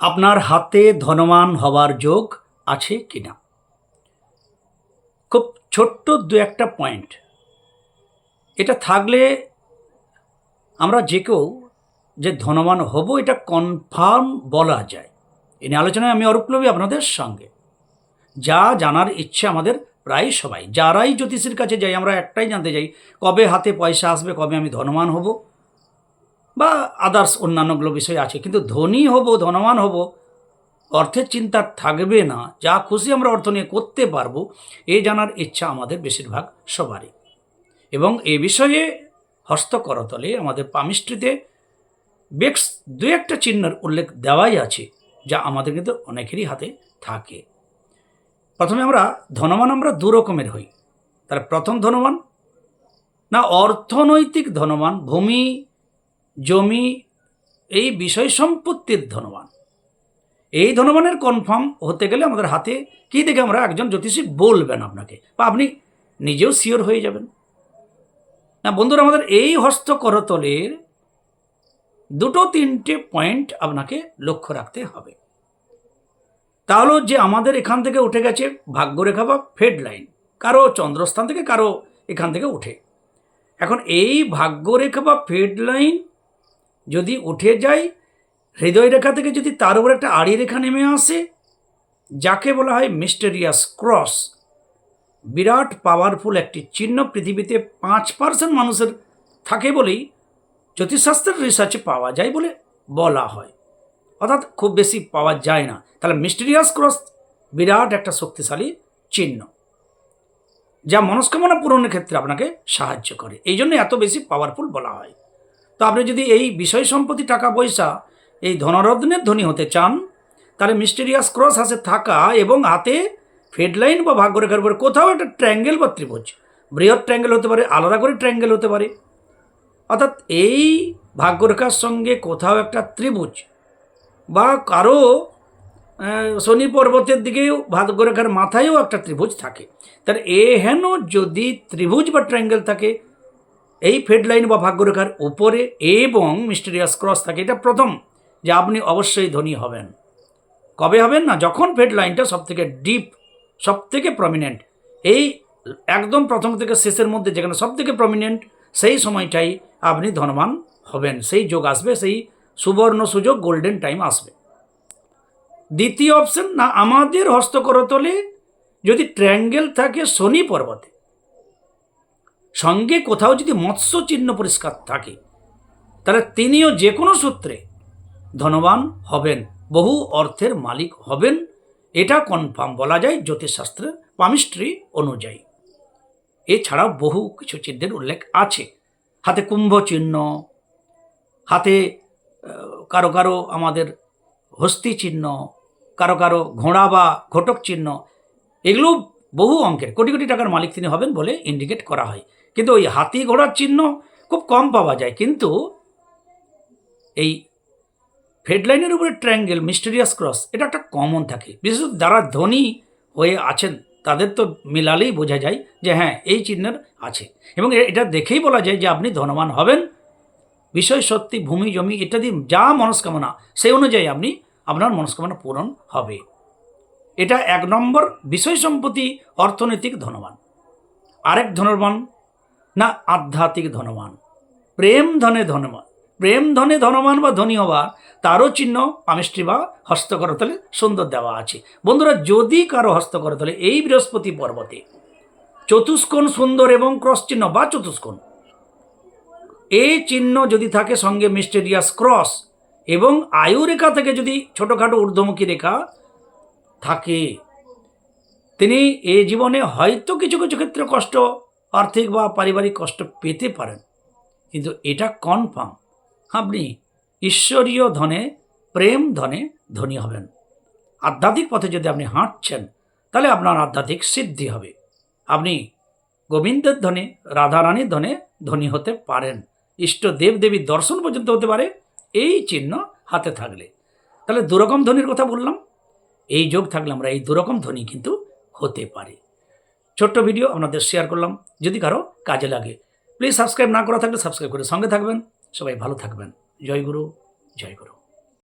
আপনার হাতে ধনবান হওয়ার যোগ আছে কিনা? খুব ছোট্ট দু একটা পয়েন্ট, এটা থাকলে আমরা যে কেউ যে ধনবান হব এটা কনফার্ম বলা যায়। এই নিয়ে আলোচনায় আমি অরূপলবী আপনাদের সঙ্গে। যা জানার ইচ্ছে আমাদের প্রায় সবাই, যারাই জ্যোতিষীর কাছে যাই আমরা একটাই জানতে চাই, কবে হাতে পয়সা আসবে, কবে আমি ধনবান হব, বা আদার্স অন্যান্যগুলো বিষয় আছে। কিন্তু ধনী হব, ধনবান হব, অর্থের চিন্তা থাকবে না, যা খুশি আমরা অর্থ নিয়ে করতে পারবো, এই জানার ইচ্ছা আমাদের বেশিরভাগ সবারই। এবং এ বিষয়ে হস্তকরতলে আমাদের পামিস্ট্রিতে বেশ দু একটা চিহ্নের উল্লেখ দেওয়াই আছে, যা আমাদের কিন্তু অনেকেরই হাতে থাকে। প্রথমে ধনবান আমরা দু রকমের হই। তার প্রথম ধনবান না অর্থনৈতিক ধনবান, ভূমি জমি এই বিষয় সম্পত্তির ধনবান। এই ধনবানের কনফার্ম হতে গেলে আমাদের হাতে কী দেখে আমরা একজন জ্যোতিষী বলবেন আপনাকে, বা আপনি নিজেও শিওর হয়ে যাবেন। না বন্ধুরা, আমাদের এই হস্তকরতলের দুটো তিনটে পয়েন্ট আপনাকে লক্ষ্য রাখতে হবে। তাহলে যে আমাদের এখান থেকে উঠে গেছে ভাগ্যরেখা বা ফেড লাইন, কারো চন্দ্রস্থান থেকে, কারো এখান থেকে উঠে। এখন এই ভাগ্যরেখা বা ফেড লাইন যদি উঠে যায়, হৃদয় রেখা থেকে যদি তার উপর একটা আড়ি রেখা নেমে আসে, যাকে বলা হয় মিস্টেরিয়াস ক্রস, বিরাট পাওয়ারফুল একটি চিহ্ন। পৃথিবীতে 5% মানুষের থাকে বলেই জ্যোতিষশাস্ত্রের রিসার্চে পাওয়া যায় বলে বলা হয়, অর্থাৎ খুব বেশি পাওয়া যায় না। তাহলে মিস্টেরিয়াস ক্রস বিরাট একটা শক্তিশালী চিহ্ন, যা মনস্কামনা পূরণের ক্ষেত্রে আপনাকে সাহায্য করে, এই জন্য এত বেশি পাওয়ারফুল বলা হয়। তো আপনি যদি এই বিষয় সম্পত্তি, টাকা পয়সা, এই ধনরত্নের ধনী হতে চান, তাহলে মিস্টেরিয়াস ক্রস হাতে থাকা এবং হাতে ফেডলাইন বা ভাগ্যরেখার উপরে কোথাও একটা ট্রায়াঙ্গেল বা ত্রিভুজ, বৃহৎ ট্রায়াঙ্গেল হতে পারে, আলাদা করে ট্রায়াঙ্গেল হতে পারে, অর্থাৎ এই ভাগ্যরেখার সঙ্গে কোথাও একটা ত্রিভুজ, বা কারো শনি পর্বতের দিকেও ভাগ্যরেখার মাথায়ও একটা ত্রিভুজ থাকে, তার হেন যদি ত্রিভুজ বা ট্রায়াঙ্গেল থাকে এই ফেডলাইন বা ভাগ্যরেখার উপরে এবং মিস্টেরিয়াস ক্রস থাকে, এটা প্রথম যে আপনি অবশ্যই ধনী হবেন। কবে হবেন? না যখন ফেড লাইনটা সব থেকে ডিপ, সব থেকে প্রমিনেন্ট, এই একদম প্রথম থেকে শেষের মধ্যে যেখানে সব থেকে প্রমিনেন্ট, সেই সময়টাই আপনি ধনবান হবেন। সেই যোগ আসবে, সেই সুবর্ণ সুযোগ, গোল্ডেন টাইম আসবে। দ্বিতীয় অপশন, না আমাদের হস্তকরতলে যদি ট্রায়াঙ্গেল থাকে শনি পর্বতে, সঙ্গে কোথাও যদি মৎস্য চিহ্ন পরিষ্কার থাকে, তাহলে তিনিও যে কোনো সূত্রে ধনবান হবেন, বহু অর্থের মালিক হবেন, এটা কনফার্ম বলা যায় জ্যোতিষশাস্ত্রের পামিস্ট্রি অনুযায়ী। এছাড়াও বহু কিছু চিহ্নের উল্লেখ আছে। হাতে কুম্ভ চিহ্ন, হাতে কারো কারো আমাদের হস্তি চিহ্ন, কারো কারো ঘোড়া বা ঘটক চিহ্ন, এগুলো বহু অঙ্কের, কোটি কোটি টাকার মালিক তিনি হবেন বলে ইন্ডিকেট করা হয়। কিন্তু ওই হাতি ঘোড়ার চিহ্ন খুব কম পাওয়া যায়, কিন্তু এই ফেডলাইনের উপরে ট্রায়াঙ্গেল, মিস্টেরিয়াস ক্রস, এটা একটা কমন থাকে। বিশেষত যারা ধনী হয়ে আছেন তাদের তো মিলালেই বোঝা যায় যে হ্যাঁ এই চিহ্নের আছে, এবং এটা দেখেই বলা যায় যে আপনি ধনবান হবেন। বিষয় সত্যি, ভূমি জমি ইত্যাদি যা মনস্কামনা, সেই অনুযায়ী আপনার মনস্কামনা পূরণ হবে। এটা 1 নম্বর বিষয় সম্পত্তি, অর্থনৈতিক ধনবান। আরেক ধনবান না আধ্যাত্মিক ধনবান, প্রেম ধনে ধনবান। প্রেম ধনে ধনবান বা ধনী হওয়া, তারও চিহ্ন পামিস্ট্রি বা হস্তকরতলে সুন্দর দেওয়া আছে। বন্ধুরা, যদি কারো হস্তকরতলে এই বৃহস্পতি পর্বতে চতুষ্কোণ সুন্দর এবং ক্রস চিহ্ন বা চতুষ্কোণ, এই চিহ্ন যদি থাকে, সঙ্গে মিস্টেরিয়াস ক্রস এবং আয়ু রেখা থেকে যদি ছোটোখাটো ঊর্ধ্বমুখী রেখা থাকে, তিনি এই জীবনে হয়তো কিছু কিছু ক্ষেত্রে কষ্ট, আর্থিক বা পারিবারিক কষ্ট পেতে পারেন, কিন্তু এটা কনফার্ম আপনি ঈশ্বরীয় ধনে, প্রেম ধনে ধনী হবেন। আধ্যাত্মিক পথে যদি আপনি হাঁটছেন, তাহলে আপনার আধ্যাত্মিক সিদ্ধি হবে। আপনি গোবিন্দের ধনে, রাধারানীর ধনে ধনী হতে পারেন, ইষ্ট দেব দেবীর দর্শন পর্যন্ত হতে পারে এই চিহ্ন হাতে থাকলে। তাহলে দুরকম ধনীর কথা বললাম, এই যোগ থাকলে আমরা এই দুরকম ধনী কিন্তু হতে পারি। ছোট্ট ভিডিও আপনাদের শেয়ার করলাম, যদি কারো কাজে লাগে প্লিজ সাবস্ক্রাইব না করা থাকলে সাবস্ক্রাইব করে সঙ্গে থাকবেন। সবাই ভালো থাকবেন। জয় গুরু, জয় গুরু।